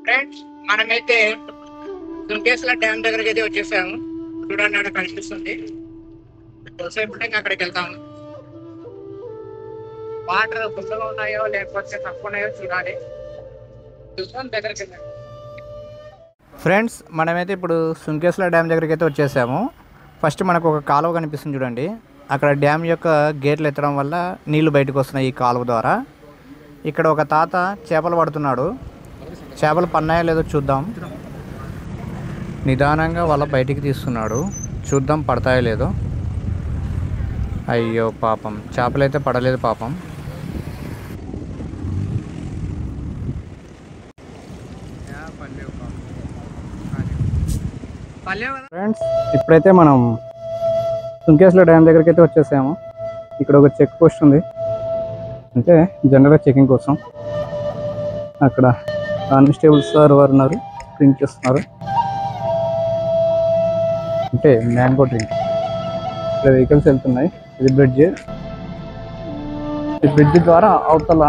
Friends, మనమైతే దుంకేశ్వర dam దగ్గరికి అయితే వచ్చేసాము. చూడండి, అక్కడ కనిపిస్తుంది. కొద్దిసేపు అక్కడికి వెళ్తాము. వాటర్ ఫుల్గా ఉన్నాయో లేకపోతే తక్కువ ఉన్నాయో చూడాలి. చూసాం దగ్గరికి వెళ్ళాలి. ఫ్రెండ్స్, మనమైతే ఇప్పుడు సుంకేశ్వర డ్యామ్ దగ్గరికి అయితే వచ్చేసాము. ఫస్ట్ మనకు ఒక కాలువ కనిపిస్తుంది చూడండి. అక్కడ డ్యామ్ యొక్క గేట్లు ఎత్తడం వల్ల నీళ్లు బయటకు వస్తున్నాయి ఈ కాలువ ద్వారా. ఇక్కడ ఒక తాత చేపలు పడుతున్నాడు. చేపలు పన్నాయో లేదో చూద్దాం. నిదానంగా వాళ్ళ బయటికి తీస్తున్నాడు. చూద్దాం పడతాయో లేదో. అయ్యో పాపం, చేపలు అయితే పడలేదు పాపం. ఫ్రెండ్స్, ఇప్పుడైతే మనం సుంకేశ్వర డ్యామ్ దగ్గరికి అయితే వచ్చేసాము. ఇక్కడ ఒక చెక్ పోస్ట్ ఉంది, అంటే జనరల్గా చెకింగ్ కోసం. అక్కడ కానిస్టేబుల్ సార్ వారు ఉన్నారు, డ్రింక్ చేస్తున్నారు, అంటే మ్యాంగో డ్రింక్. ఇక్కడ వెహికల్స్ వెళ్తున్నాయి. ఇది బ్రిడ్జ్. ఈ బ్రిడ్జ్ ద్వారా అవతల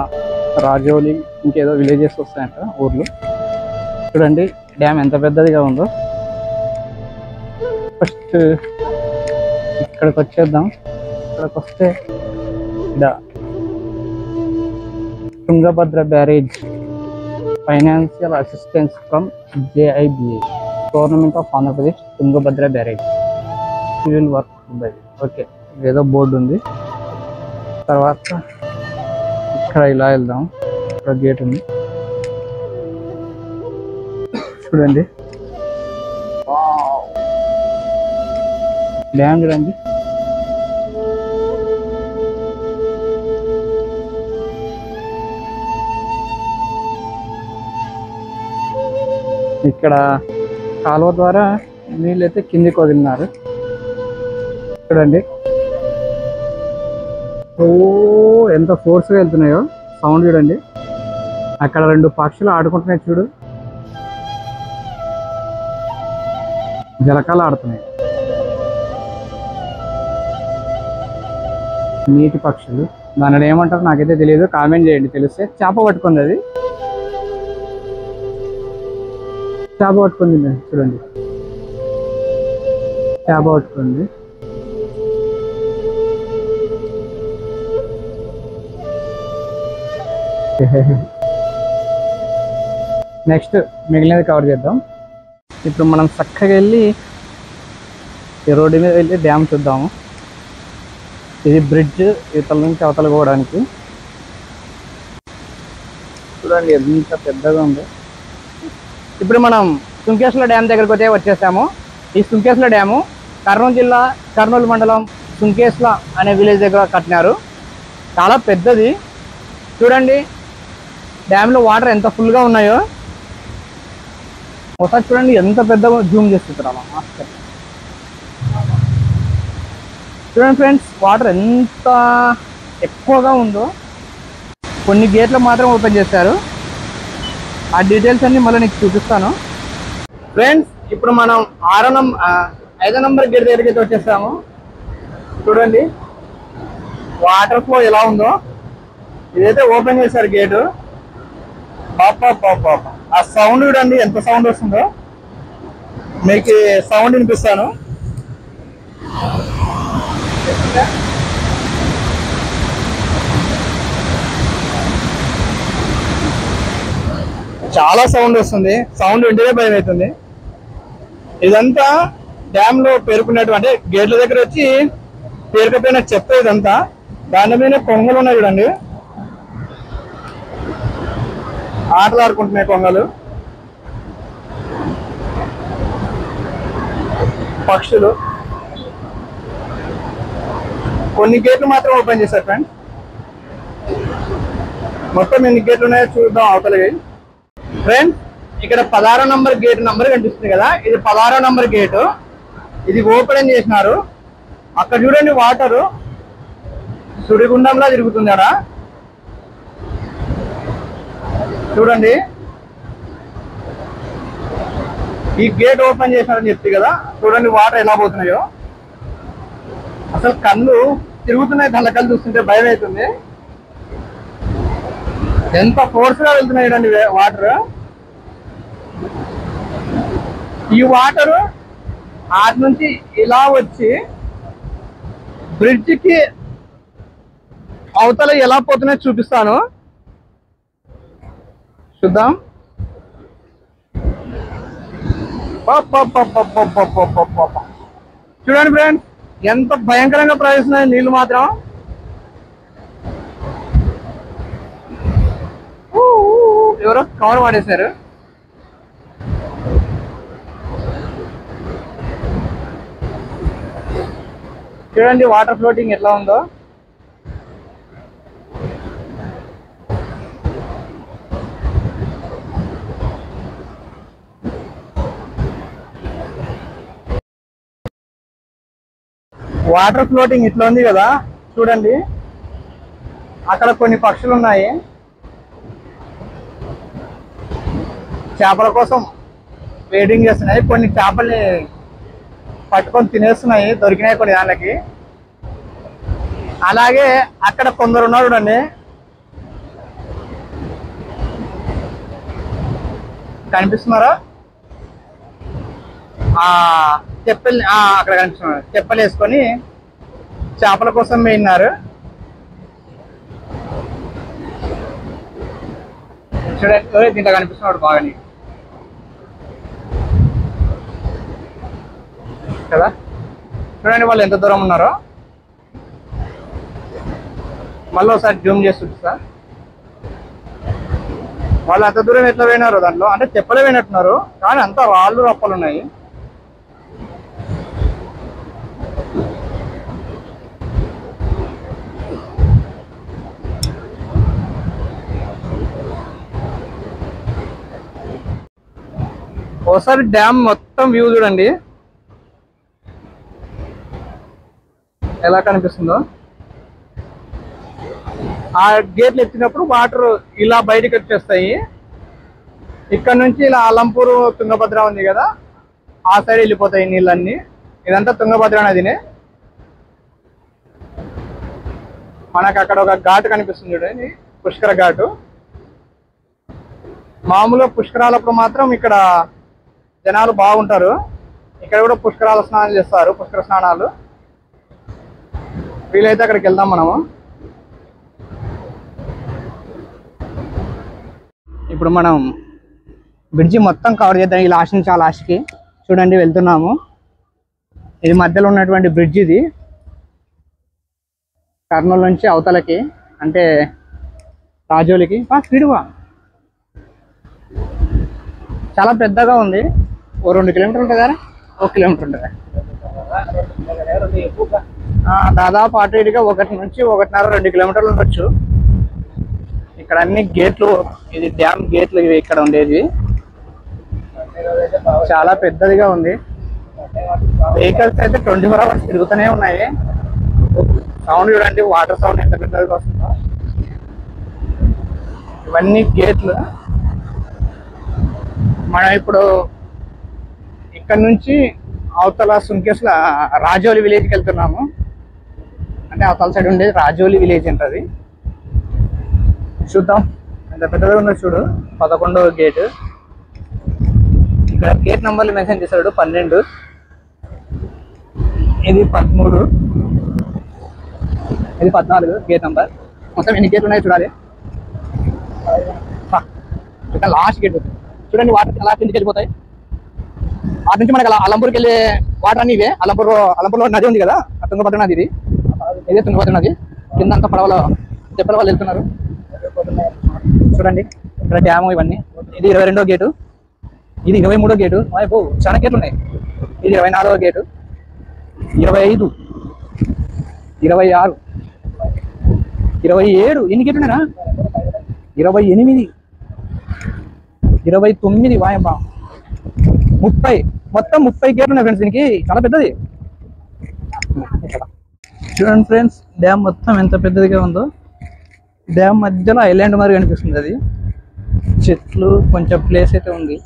రాజోలి ఇంకేదో విలేజెస్ వస్తాయంట, ఊర్లు. చూడండి డ్యామ్ ఎంత పెద్దదిగా ఉందో. ఫస్ట్ ఇక్కడికి వచ్చేద్దాం. ఇక్కడికి వస్తే ఇక్కడ Tungabhadra barrage financial assistance from JIBA, government of Andhra Pradesh, Tungabhadra barrage civil work by. Okay, ఏదో బోర్డు ఉంది. తర్వాత ఇక్కడ ఇలా వెళ్దాం. ఇక్కడ గేట్ ఉంది చూడండి. డ్యామ్ చూడండి. ఇక్కడ కాలువ ద్వారా నీళ్ళు అయితే కిందికి వదిలినారు చూడండి. ఓ ఎంత ఫోర్స్గా వెళ్తున్నాయో, సౌండ్ చూడండి. అక్కడ రెండు పక్షులు ఆడుకుంటున్నాయి చూడు, జలకాలు ఆడుతున్నాయి. నీటి పక్షులు, దానిని ఏమంటారు నాకైతే తెలియదు, కామెంట్ చేయండి తెలిస్తే. చేప పట్టుకుంది, అది చేప పట్టుకుంది చూడండి, చేప పట్టుకుంది. నెక్స్ట్ మిగిలినది కవర్ చేద్దాం. ఇప్పుడు మనం చక్కగా వెళ్ళి ఈ రోడ్డు మీద వెళ్ళి డ్యామ్ చూద్దాము. ఇది బ్రిడ్జ్, ఇవతల నుంచి అవతల పోవడానికి. చూడండి ఎంత పెద్దగా ఉందో. ఇప్పుడు మనం సుంకేశ్వర డ్యామ్ దగ్గరికి అయితే వచ్చేసాము. ఈ సుంకేశ్వర డ్యాము కర్నూలు జిల్లా, కర్నూలు మండలం, సుంకేశ్వర అనే విలేజ్ దగ్గర కట్టినారు. చాలా పెద్దది. చూడండి డ్యామ్లో వాటర్ ఎంత ఫుల్గా ఉన్నాయో. ఒకసారి చూడండి ఎంత పెద్దగా జూమ్ చేస్తున్నాం. చూడండి ఫ్రెండ్స్, వాటర్ ఎంత ఎక్కువగా ఉందో. కొన్ని గేట్లు మాత్రం ఓపెన్ చేశారు. ఆ డీటెయిల్స్ అన్ని మళ్ళీ నీకు చూపిస్తాను. ఫ్రెండ్స్, ఇప్పుడు మనం 5వ నంబర్ గేట్ దగ్గరికి అయితే వచ్చేసాము. చూడండి వాటర్ ఫ్లో ఎలా ఉందో. ఇదైతే ఓపెన్ చేశారు గేటు. పాప ఆ సౌండ్ చూడండి ఎంత సౌండ్ వస్తుందో. మీకు సౌండ్ వినిపిస్తాను. చాలా సౌండ్ వస్తుంది. సౌండ్ వింటేనే భయం అవుతుంది. ఇదంతా డ్యామ్ లో పేరుకున్నటువంటి గేట్ల దగ్గర వచ్చి పేరుకపోయిన చెత్త ఇదంతా. దాని మీద కొంగలు ఉన్నాయి చూడండి, ఆటలాడుకుంటున్నాయి కొంగలు. పక్షులు. కొన్ని గేట్లు మాత్రం ఓపెన్ చేశారు ఫ్రెండ్స్. మొత్తం ఎన్ని గేట్లు ఉన్నాయో చూద్దాం అవతలకి. ఫ్రెండ్స్, ఇక్కడ 16వ నంబర్ గేట్ నంబర్ కనిపిస్తుంది కదా, ఇది 16వ నంబర్ గేటు. ఇది ఓపెన్ చేసినారు. అక్కడ చూడండి వాటరు సుడిగుండంలా తిరుగుతుంది అక్కడ. చూడండి ఈ గేట్ ఓపెన్ చేసినారని చెప్తే కదా, చూడండి వాటర్ ఎలా పోతున్నాయో. అసలు కళ్ళు తిరుగుతున్నాయి, కళ్ళ చూస్తుంటే భయం అవుతుంది. ఎంత ఫోర్స్ గా వెళ్తున్నాయి చూడండి వాటర్. ఈ వాటర్ ఆటి నుంచి ఇలా వచ్చి బ్రిడ్జికి అవతల ఎలా పోతున్నాయో చూపిస్తాను, చూద్దాం. చూడండి ఫ్రెండ్స్, ఎంత భయంకరంగా ప్రవేశిస్తున్నాయి నీళ్ళు మాత్రం. ఎవరో కవర్ వాడేశారు. చూడండి వాటర్ ఫ్లోటింగ్ ఎట్లా ఉందో. వాటర్ ఫ్లోటింగ్ ఇట్లా ఉంది కదా, చూడండి అక్కడ కొన్ని పక్షులు ఉన్నాయి, చేపల కోసం వెయిటింగ్ చేస్తున్నాయి. కొన్ని చేపల్ని పట్టుకొని తినేస్తున్నాయి, దొరికినాయి కొన్ని దానికి. అలాగే అక్కడ కొందరు ఉన్నారు చూడండి, కనిపిస్తున్నారా? చెప్పలు అక్కడ కనిపిస్తున్నారు, చెప్పలు వేసుకొని చేపల కోసం పోయినారు. చూడండి దీంట్లో కనిపిస్తున్నాడు బాగాని కదా. చూడండి వాళ్ళు ఎంత దూరం ఉన్నారో. మళ్ళీ ఒకసారి జూమ్ చేసి చూపిస్తా. వాళ్ళు అంత దూరం ఎట్లా పోయినారు, దాంట్లో అంటే చెప్పలే పోయినట్టున్నారు, కానీ అంతా రాళ్ళు రప్పలు ఉన్నాయి. ఒకసారి డ్యామ్ మొత్తం వ్యూ చూడండి ఎలా కనిపిస్తుందో. ఆ గేట్లు ఎత్తినప్పుడు వాటర్ ఇలా బయటకు వచ్చేస్తాయి. ఇక్కడ నుంచి ఇలా అలంపూర్ తుంగభద్ర ఉంది కదా, ఆ సైడ్ వెళ్ళిపోతాయి నీళ్ళన్నీ. ఇదంతా తుంగభద్ర నదినే. మనకు అక్కడ ఒక ఘాటు కనిపిస్తుంది చూడండి, పుష్కర ఘాటు. మామూలుగా పుష్కరాలప్పుడు మాత్రం ఇక్కడ జనాలు బాగుంటారు. ఇక్కడ కూడా పుష్కరాల స్నానాలు చేస్తారు, పుష్కర స్నానాలు. వీలైతే అక్కడికి వెళ్దాం మనము. ఇప్పుడు మనం బ్రిడ్జి మొత్తం కవర్ చేద్దాం, ఈ లాస్ట్ నుంచి ఆ లాస్ట్కి. చూడండి వెళ్తున్నాము. ఇది మధ్యలో ఉన్నటువంటి బ్రిడ్జ్, ఇది కర్నూలు నుంచి అవతలకి అంటే రాజోలికి. స్పీడ్గా చాలా పెద్దగా ఉంది. ఓ 2 కిలోమీటర్లు ఉంటుంది కదా, 1 కిలోమీటర్ ఉంటుంది దాదాపు. అటు ఇటుగా 1 నుంచి 1.5 2 కిలోమీటర్లు ఉండొచ్చు. ఇక్కడ అన్ని గేట్లు, ఇది డ్యామ్ గేట్లు ఇవి ఇక్కడ ఉండేది. చాలా పెద్దదిగా ఉంది. వెహికల్స్ అయితే 24 hours తిరుగుతూనే ఉన్నాయి. సౌండ్ చూడండి, వాటర్ సౌండ్ ఎంత పెద్దగా వస్తుందో. ఇవన్నీ గేట్లు. మనం ఇప్పుడు ఇక్కడ నుంచి అవతల సుంకేస్ల రాజోలి విలేజ్కి వెళ్తున్నాము. అంటే అవతల సైడ్ ఉండేది రాజోలి విలేజ్ అంటది. చూద్దాం ఎంత పెద్దగా ఉందో చూడు. 11వ గేటు. ఇక్కడ గేట్ నెంబర్లు మెన్షన్ చేశాడు, 12, ఇది 13, ఇది 14 గేట్ నెంబర్. మొత్తం ఎన్ని గేట్లు ఉన్నాయి చూడాలి. ఇక్కడ లాస్ట్ గేట్ చూడండి, వాటర్ అలా కిందికి వెళ్ళిపోతాయి. అటు నుంచి మనకి అలంపూర్కి వెళ్ళే వాటర్ అన్ని ఇవే. అలంపూర్లో నది ఉంది కదా, తుంగభద్ర నది. ఇదే తుంగభద్ర నది. కింద అంతా పడవలో చెప్పల వాళ్ళు వెళ్తున్నారు. చూడండి ఇక్కడ డ్యాము ఇవన్నీ. ఇది 22వ గేటు, ఇది 23వ గేటు. చాలా గేట్లు ఉన్నాయి. ఇది 24వ గేటు, 25, 26, 27. ఎన్ని గేట్లు ఉన్నారా? 28, 29, వాయబ్బా 30. మొత్తం 30 గేట్లు ఉన్నాయి ఫ్రెండ్స్. దీనికి చాలా పెద్దది. చూడండి ఫ్రెండ్స్, డ్యామ్ మొత్తం ఎంత పెద్దదిగా ఉందో. డ్యామ్ మధ్యలో ఐలాండ్ మరి కనిపిస్తుంది. అది చెట్లు, కొంచెం ప్లేస్ అయితే ఉంది.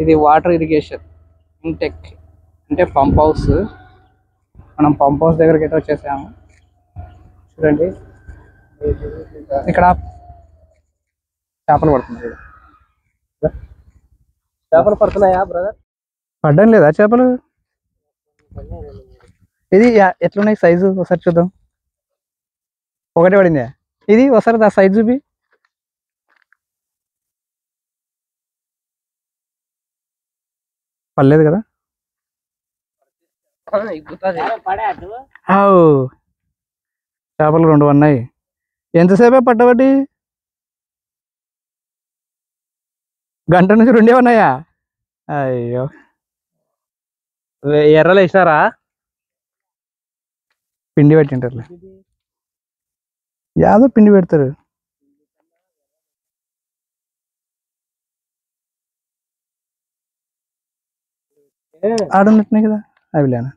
ఇది వాటర్ ఇరిగేషన్ ఇంటెక్ అంటే పంప్ హౌస్. మనం పంప్ హౌస్ దగ్గరికి అయితే వచ్చేసాము. చూడండి ఇక్కడ చేపలు పడుతుంది. చేపలు పడుతున్నాయా బ్రదర్? పడ్డం లేదా చేపలు? ఇది ఎట్లున్నాయి సైజు ఒకసారి చూద్దాం. ఒకటే పడిందా? ఇది ఒకసారి ఆ సైజు చూపి. పర్లేదు కదా? చేపలు 2 ఉన్నాయి. ఎంతసేపే పట్టబట్టి? గంట నుంచి 2 ఉన్నాయా? అయ్యో, ఎర్రలు వేసినారా? పిండి పెట్టింటారులే, యాదో పిండి పెడతారు. ఆడున్నట్టున్నాయి కదా అవి, లేనా?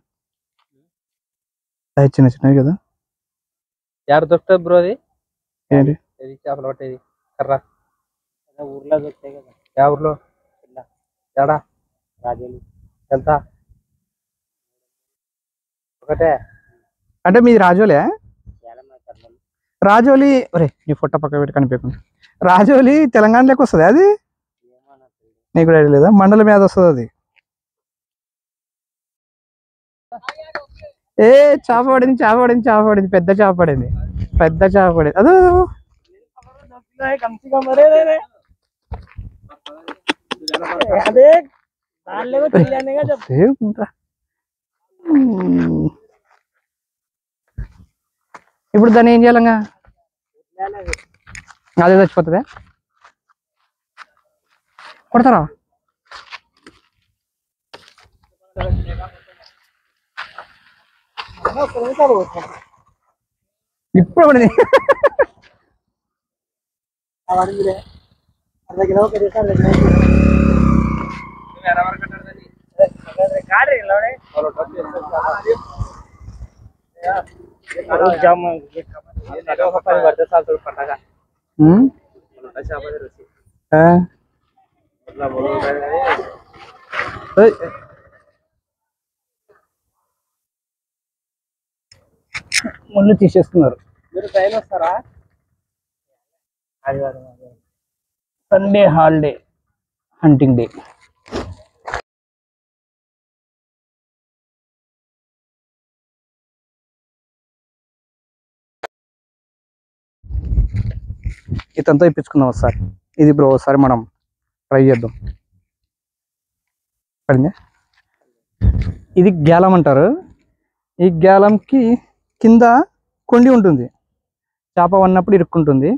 అవి చిన్న చిన్నవి కదా. ఎక్కడ దొరుకుతుంది బ్రో అది? ఏంటి చేపలు పట్టేది కర్ర? ఊర్లో దొరుకుతాయి కదా. యా ఊర్లో? ఎడా? రాజోలి. ఎంత? ఒకటే అంటే మీది రాజోలే? రాజోలి ఒరే నీ ఫోటో పక్క పెట్టి కనిపించకుండా. రాజోలి తెలంగాణలోకి వస్తుంది అది? నీకు కూడా ఐడియా లేదా? మండలం మీద వస్తుంది అది. ఏ చేప పడింది, చేప పడింది, చేప పడింది, పెద్ద చేప పడింది, పెద్ద చేప పడింది. అదో ఇప్పుడు దాన్ని ఏం చేయాలంగా? అదే చచ్చిపోతుంది. కొడతారా? ఇప్పుడు పడింది. ముళ్ళు తీసేస్తున్నారు. మీరు ట్రైన్ వస్తారా? Sunday holiday, hunting day. ఇతంతా ఇప్పించుకుందాం ఒకసారి. ఇది బ్రో ఒకసారి మనం ట్రై చేద్దాం. పడింది. ఇది గ్యాలం అంటారు. ఈ గ్యాలంకి కింద కొండి ఉంటుంది, చేప వన్నప్పుడు ఇరుక్కుంటుంది.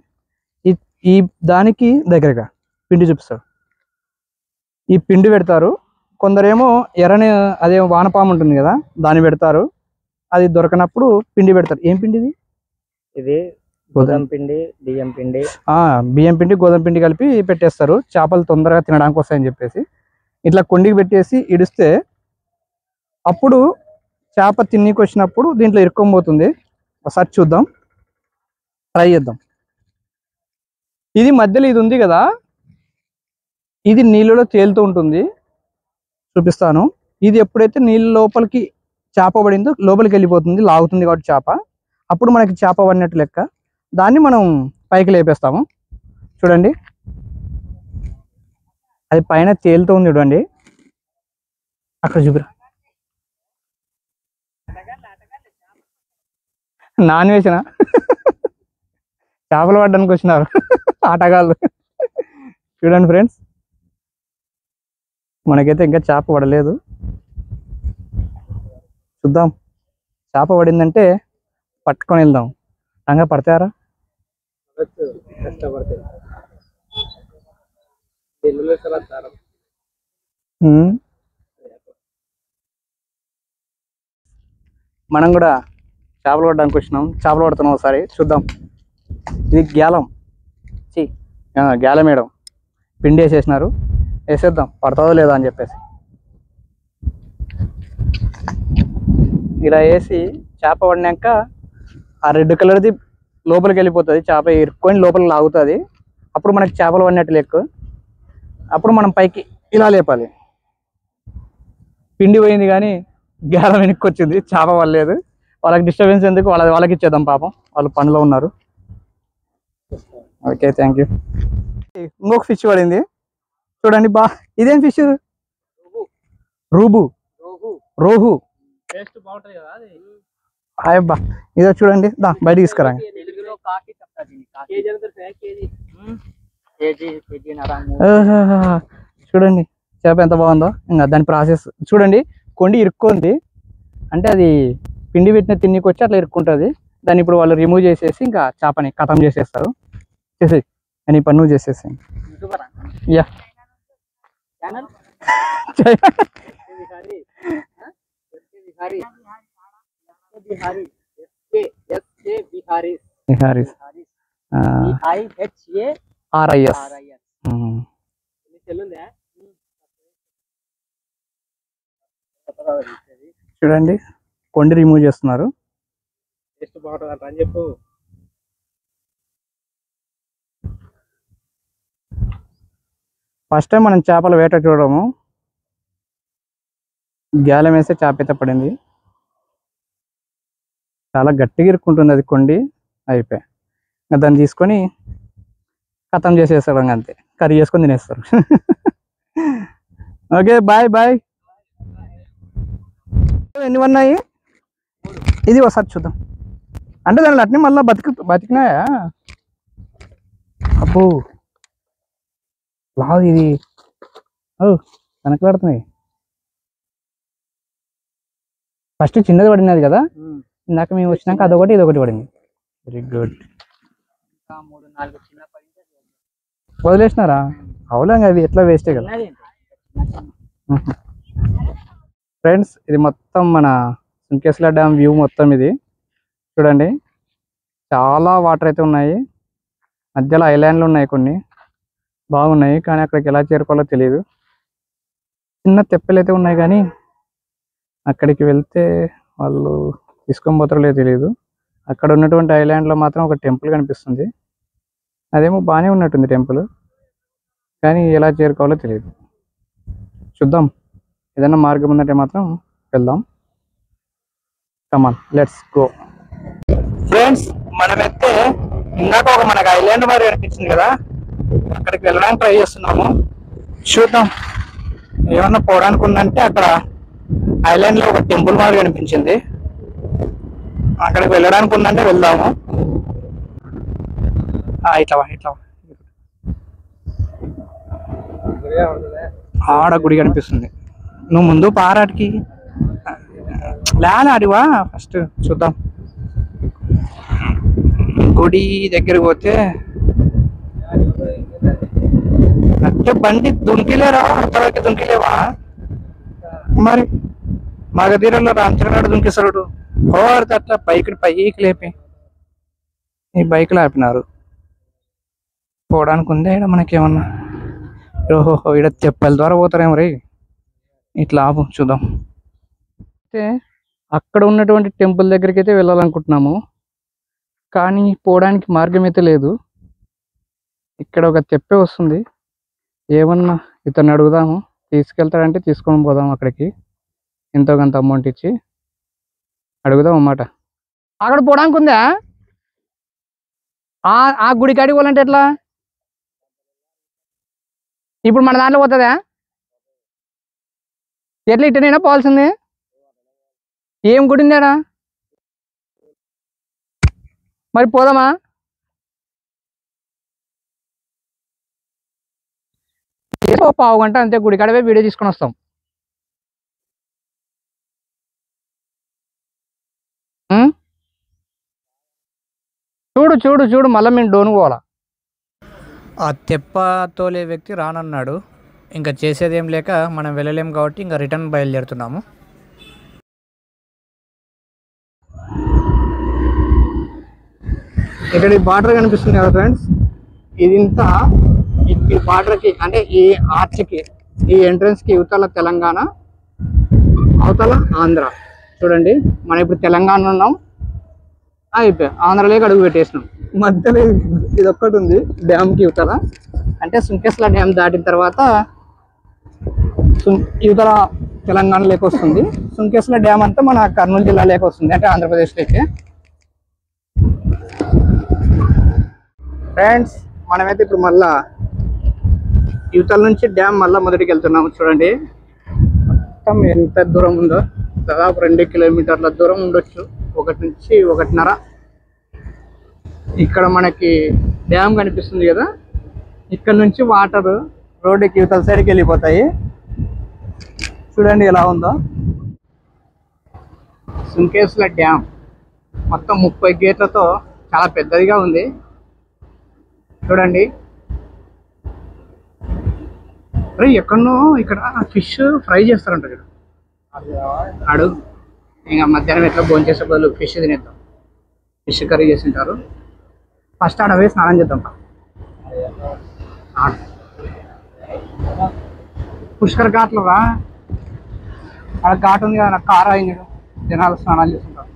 ఈ దానికి దగ్గరగా పిండి చూపిస్తారు. ఈ పిండి పెడతారు. కొందరేమో ఎర్రని అదే వానపాము ఉంటుంది కదా, దాన్ని పెడతారు. అది దొరకనప్పుడు పిండి పెడతారు. ఏం పిండి ఇది? ఇది గోధుమ పిండి, బియ్యం పిండి. బియ్యం పిండి, గోధుమ పిండి కలిపి పెట్టేస్తారు, చేపలు తొందరగా తినడానికి వస్తాయని చెప్పేసి. ఇట్లా కొండికి పెట్టేసి ఇడిస్తే అప్పుడు చేప తిన్నీకి వచ్చినప్పుడు దీంట్లో ఇరుక్కోబోతుంది. ఒకసారి చూద్దాం, ట్రై చేద్దాం. ఇది మధ్యలో ఇది ఉంది కదా, ఇది నీళ్ళలో తేలుతూ ఉంటుంది. చూపిస్తాను. ఇది ఎప్పుడైతే నీళ్ళ లోపలికి చేప పడిందో లోపలికి వెళ్ళిపోతుంది, లాగుతుంది కాబట్టి చేప. అప్పుడు మనకి చేప పడినట్టు లెక్క. దాన్ని మనం పైకి లేపేస్తాము. చూడండి, అది పైన తేలుతూ ఉంది చూడండి. అక్కడ చూపిరా. నాన్ వేసిన చేపలు పడ్డానికి వచ్చినారు ఆటగాళ్ళు. చూడండి ఫ్రెండ్స్, మనకైతే ఇంకా చేప పడలేదు. చూద్దాం, చేప పడిందంటే పట్టుకొని వెళ్దాం. రంగా పడతారా? కష్టపడితే మనం కూడా చేపలు పడడానికి వచ్చినాం. చేపలు పడుతున్నాం, ఒకసారి చూద్దాం. ఇది గ్యాలం, గ్యాలం వేయడం. పిండి వేసేసినారు, వేసేద్దాం పడుతుందో లేదా అని చెప్పేసి. ఇలా వేసి చేప పడినాక ఆ రెడ్ కలర్ది లోపలికి వెళ్ళిపోతుంది, చేప ఇరుక్కొని లోపలికి లాగుతుంది. అప్పుడు మనకి చేపలు పడినట్టు లెక్క. అప్పుడు మనం పైకి ఇలా లేపాలి. పిండి పోయింది కానీ గ్యాలం వెనక్కి వచ్చింది, చేప పడలేదు. వాళ్ళకి డిస్టర్బెన్స్ ఎందుకు, వాళ్ళకి ఇచ్చేద్దాం, పాపం వాళ్ళు పనిలో ఉన్నారు. Okay, thank you. ఇంకొక ఫిష్ పడింది చూడండి బా, ఇదేం ఫిష్? రూబు, రోహు. టేస్ట్ బాగుంటది కదా అది. హాయ్ బా, ఇదో చూడండి, దా బయట తీసుకురా. తెలుగులో కాకి చెప్తారు దీన్ని. కేజీ ఎంత కేజీ? కేజీన్నర. చూడండి చేప ఎంత బాగుందో. ఇంకా దాని ప్రాసెస్ చూడండి, కొండి ఇరుక్కుంది అంటే అది పిండి పెట్టిన తిన్నికి వచ్చి అట్లా ఇరుక్కుంటుంది. దాన్ని ఇప్పుడు వాళ్ళు రిమూవ్ చేసేసి ఇంకా చేపని ఖతం చేసేస్తారు. చేసి అని పని నువ్వు చేసేసి యా RIS. చూడండి కొండి రిమూవ్ చేస్తున్నారు. టేస్ట్ బాగుంటుంది అంట అని చెప్పు. ఫస్ట్ టైం మనం చేపల వేట చూడము. గ్యాలం వేస్తే చేప అయితే పడింది. చాలా గట్టిగా ఇరుక్కుంటుంది అది కొండి. అయిపోయి ఇంకా దాన్ని తీసుకొని ఖతం చేసేస్తాడు. అంతే కర్రీ చేసుకొని తినేస్తారు. Okay bye bye. ఎన్ని ఉన్నాయి ఇది ఒకసారి చూద్దాం. అంటే దాని అట్నే మళ్ళీ బతికినాయా? అబ్బో లావు ఇది. వెనకలాడుతున్నాయి. ఫస్ట్ చిన్నది పడినది కదా, ఇందాక మేము వచ్చినాక అదొకటి ఇదొకటి పడింది. Very good. వదిలేసినారా? అవునా, అది ఎట్లా వేస్టే కదా. ఫ్రెండ్స్ ఇది మొత్తం మన సుంకేశ్వర డ్యామ్ వ్యూ మొత్తం ఇది చూడండి. చాలా వాటర్ అయితే ఉన్నాయి. మధ్యలో ఐలాండ్లు ఉన్నాయి, కొన్ని బాగున్నాయి కానీ అక్కడికి ఎలా చేరుకోవాలో తెలియదు. చిన్న తెప్పలు అయితే ఉన్నాయి కానీ అక్కడికి వెళ్తే వాళ్ళు తీసుకొని పోతారో లేదో తెలియదు. అక్కడ ఉన్నటువంటి ఐలాండ్లో మాత్రం ఒక టెంపుల్ కనిపిస్తుంది. అదేమో బాగానే ఉన్నట్టుంది టెంపుల్, కానీ ఎలా చేరుకోవాలో తెలియదు. చూద్దాం, ఏదైనా మార్గం ఉందంటే మాత్రం వెళ్దాం. Come on let's go. ఫ్రెండ్స్ మనమైతే ఇందాక ఒక మనకు ఐలాండ్ మరి అనిపించింది కదా, అక్కడికి వెళ్ళడానికి ట్రై చేస్తున్నాము. చూద్దాం ఏమన్నా పోవడానికి ఉందంటే. అక్కడ ఐలాండ్ లో ఒక టెంపుల్ మాదిరి కనిపించింది, అక్కడికి వెళ్ళడానికి ఉందంటే వెళ్దాము. ఇట్లా ఇట్లా ఆడ గుడి కనిపిస్తుంది. నువ్వు ముందు పారాటికి అడివా ఫస్ట్ చూద్దాం. గుడి దగ్గరికి పోతే అంటే బండి దుంకిలేరా? అంతవరకు దుంకిలేవా? మరి మగధీరంలో రామచంద్రనాడు దుంకేశాడు. ఓడితే అట్లా బైక్ పైకి లేపి ఈ బైక్లు ఆపినారు. పోవడానికి ఉందే ఇక్కడ మనకేమన్నా? ఓహో, ఇక్కడ చెప్పల ద్వారా పోతారేమో రే. ఇట్లా ఆపు చూద్దాం. అయితే అక్కడ ఉన్నటువంటి టెంపుల్ దగ్గరికి అయితే వెళ్ళాలనుకుంటున్నాము, కానీ పోవడానికి మార్గం అయితే లేదు. ఇక్కడ ఒక తెప్పే వస్తుంది. ఏమన్నా ఇతన్ని అడుగుదాము, తీసుకెళ్తాడంటే తీసుకొని పోదాం. అక్కడికి ఎంతో కొంత అమౌంట్ ఇచ్చి అడుగుదాం అన్నమాట. అక్కడ పోవడానికి ఉందా? ఆ గుడి కాడికి పోవాలంటే ఎట్లా? ఇప్పుడు మన దాంట్లో పోతుందా? ఎట్లా ఇట్టనైనా పోవాల్సింది? ఏం గుడి ఉందాడా? మరి పోదామా? పావు గంట అంతే, గుడి కాడ వీడియో తీసుకొని వస్తాం. చూడు చూడు చూడు, మళ్ళీ మేము డోన్ పోవాలా. ఆ తెప్ప తోలే వ్యక్తి రానన్నాడు. ఇంకా చేసేదేం లేక మనం వెళ్ళలేం కాబట్టి ఇంకా రిటర్న్ బయలుదేరుతున్నాము. ఇక్కడ ఈ బార్డర్ కనిపిస్తుంది కదా ఫ్రెండ్స్, ఇదంతా ఈ బార్డర్కి అంటే ఈ ఆర్చ్కి, ఈ ఎంట్రన్స్కి ఇవతల తెలంగాణ, అవతల ఆంధ్ర. చూడండి మనం ఇప్పుడు తెలంగాణ ఉన్నాం, అయిపోయి ఆంధ్రలోకి అడుగు పెట్టేసినాం. మధ్యలో ఇది ఒక్కటి ఉంది డ్యామ్కి ఇవతల. అంటే సుంకేశ్వర డ్యామ్ దాటిన తర్వాత ఇవతల తెలంగాణలోకి వస్తుంది. సుంకేశ్వర డ్యామ్ అంతా మన కర్నూలు జిల్లాలోకి వస్తుంది, అంటే ఆంధ్రప్రదేశ్లోకి. ఫ్రెండ్స్ మనమైతే ఇప్పుడు మళ్ళా యువతల నుంచి డ్యామ్ మళ్ళీ మొదటికి వెళ్తున్నాము. చూడండి మొత్తం ఎంత దూరం ఉందో, దాదాపు 2 కిలోమీటర్ల దూరం ఉండొచ్చు, 1 నుంచి 1.5. ఇక్కడ మనకి డ్యామ్ కనిపిస్తుంది కదా, ఇక్కడ నుంచి వాటర్ రోడ్డుకి యువతల సైడ్కి వెళ్ళిపోతాయి. చూడండి ఎలా ఉందో. సుంకేశ్ల డ్యామ్ మొత్తం 30 గేట్లతో చాలా పెద్దదిగా ఉంది. చూడండి అరే ఎక్కడనో ఇక్కడ ఫిష్ ఫ్రై చేస్తారంట ఇక్కడ. అడుగు ఇంకా మధ్యాహ్నం ఎట్లా భోజనం చేసే బదులు ఫిష్ తినేద్దాం. ఫిష్ కర్రీ చేసి ఉంటారు. ఫస్ట్ ఆడ వేసి స్నానం చేద్దాం. పుష్కర్ ఘాట్లు రా, ఆడ ఘాట్ ఉంది కదా, నాకు కారు అయింది, జనాలు స్నానాలు చేస్తుంటారు.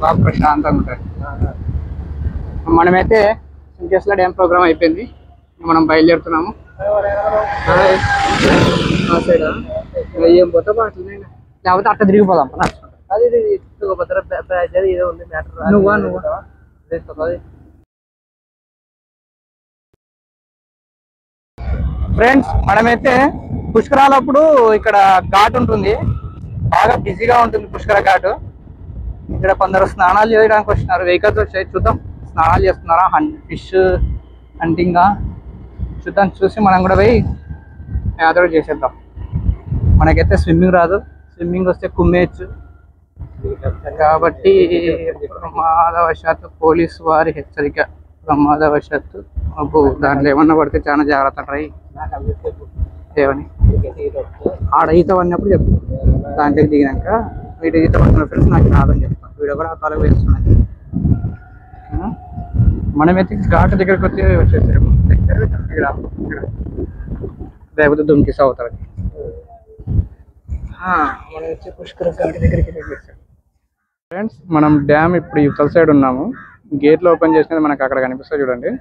బాగా ప్రశాంతంగా ఉంటుంది. మనమైతే సుంకేశ్ల డ్యామ్ ప్రోగ్రామ్ అయిపోయింది, మనం బయలుదేరుతున్నాము. ఏం పోతే బాటలు లేకపోతే అట్ట తిరిగిపోదాం. అది ఏదో ఉంది మ్యాటర్. నువ్వా ఫ్రెండ్స్, మనమైతే పుష్కరాలప్పుడు ఇక్కడ ఘాట్ ఉంటుంది, బాగా బిజీగా ఉంటుంది పుష్కర ఘాటు. ఇక్కడ కొందరు స్నానాలు చేయడానికి వచ్చినారు, వెహికల్స్ వచ్చాయి. చూద్దాం స్నానాలు చేస్తున్నారా, ఫిష్ హంటింగా చూద్దాం. చూసి మనం కూడా పోయి యాదవ చేసేద్దాం. మనకైతే స్విమ్మింగ్ రాదు, స్విమ్మింగ్ వస్తే కుమ్మేయచ్చు. కాబట్టి ప్రమాదవశాత్తు పోలీసు వారి హెచ్చరిక, ప్రమాదవశాత్తు అబ్బో దాంట్లో ఏమన్నా పడితే చాలా జాగ్రత్త ట్రై. ఏమని ఆడ ఈత పడినప్పుడు చెప్తాను, దాంట్లోకి దిగినాక వీటి ఈత పడుతున్న ఫ్రెండ్స్ నాకు రాదని చెప్తాను. వీడియో కూడా కాలకు వేస్తున్నాయి. మనమైతే ఘాటు దగ్గరికి వచ్చేసాము. లేకపోతే దుమ్కిసా అవుతారు. మనం వచ్చి పుష్కర ఘాటు దగ్గరికి వచ్చేసాం. ఫ్రెండ్స్, మనం డ్యామ్ ఇప్పుడు యువతల సైడ్ ఉన్నాము. గేట్లు ఓపెన్ చేసినది మనకు అక్కడ కనిపిస్తుంది చూడండి.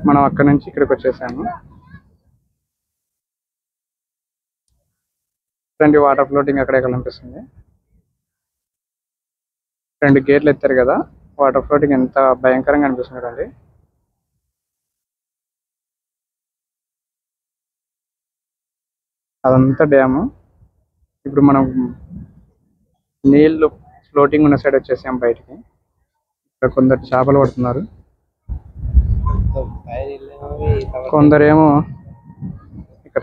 మనం అక్కడ నుంచి ఇక్కడికి వచ్చేసాము. వాటర్ ఫ్లోటింగ్ అక్కడే కనిపిస్తుంది. 2 గేట్లు ఎత్తారు కదా, వాటర్ ఫ్లోటింగ్ ఎంత భయంకరంగా అనిపిస్తుంది చూడండి. అదంతా డ్యాము. ఇప్పుడు మనం నీళ్ళు ఫ్లోటింగ్ ఉన్న సైడ్ వచ్చేసాం బయటికి. ఇక్కడ కొందరు చేపలు పడుతున్నారు, కొందరేమో ఇక్కడ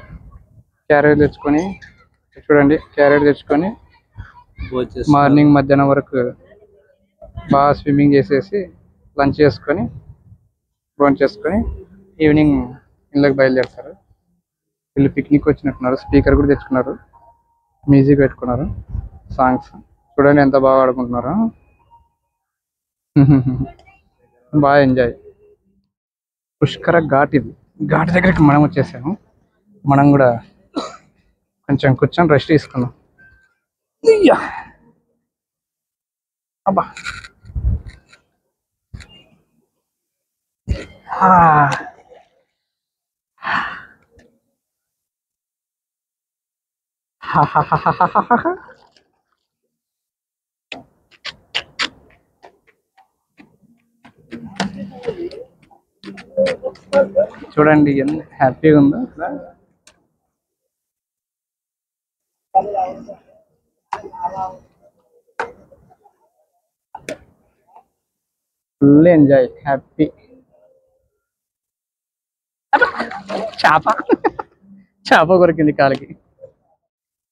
క్యారేజ్ తెచ్చుకొని, చూడండి క్యారేజ్ తెచ్చుకొని మార్నింగ్ మధ్యాహ్నం వరకు బాగా స్విమ్మింగ్ చేసేసి లంచ్ చేసుకొని భోజనం చేసుకొని ఈవినింగ్ ఇళ్ళకి బయలుదేరుతారు. వీళ్ళు పిక్నిక్ వచ్చినట్టున్నారు. స్పీకర్ కూడా తెచ్చుకున్నారు, మ్యూజిక్ పెట్టుకున్నారు, సాంగ్స్. చూడండి ఎంత బాగా ఆడుకుంటున్నారు, బాగా ఎంజాయ్. పుష్కర ఘాట్, ఇది ఘాట్ దగ్గరికి మనం వచ్చేసాము. మనం కూడా కొంచెం కూర్చొని రెస్ట్ తీసుకున్నాం. అబ్బా చూడండి ఎంత హ్యాపీగా ఉందో. Full enjoy, happy. చేప కొరికింది కాలికి.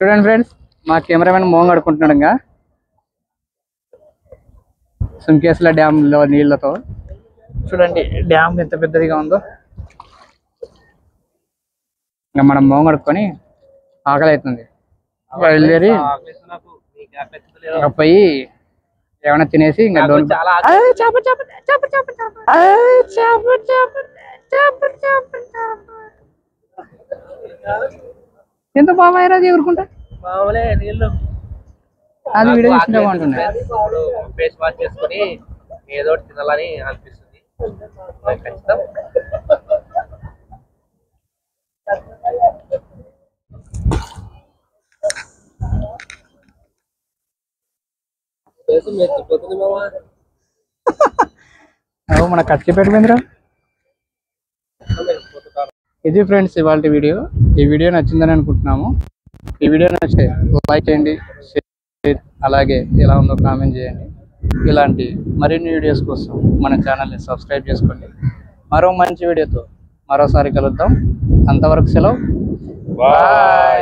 చూడండి ఫ్రెండ్స్, మా కెమెరామెన్ మోంగ్ ఆడుకుంటున్నాడు ఇంకా సుంకేశ్ల డ్యామ్ లో నీళ్లతో. చూడండి డ్యామ్ ఎంత పెద్దదిగా ఉందో. ఇంకా మనం మోంగ్ ఆడుకొని ఆకలి అవుతుంది, బయలుదేరి పోయి ఏమైనా తినేసి ఇంకా ఎంత బాగా ఎగురుకుంటా అది వీడియో తీసుకుంటా బాగుంటుంది. ఫేస్ వాష్ చేసుకుని ఏదో తినాలని అనిపిస్తుంది. ఖచ్చితం మన కట్కి పెట్టిపోయిందిరా. ఇది ఫ్రెండ్స్ ఇవాళ వీడియో. ఈ వీడియో నచ్చిందని అనుకుంటున్నాము. ఈ వీడియో నచ్చితే లైక్ చేయండి, షేర్, అలాగే ఎలా ఉందో కామెంట్ చేయండి. ఇలాంటి మరిన్ని వీడియోస్ కోసం మన ఛానల్ని సబ్స్క్రైబ్ చేసుకోండి. మరో మంచి వీడియోతో మరోసారి కలుద్దాం. అంతవరకు సెలవు. బాయ్.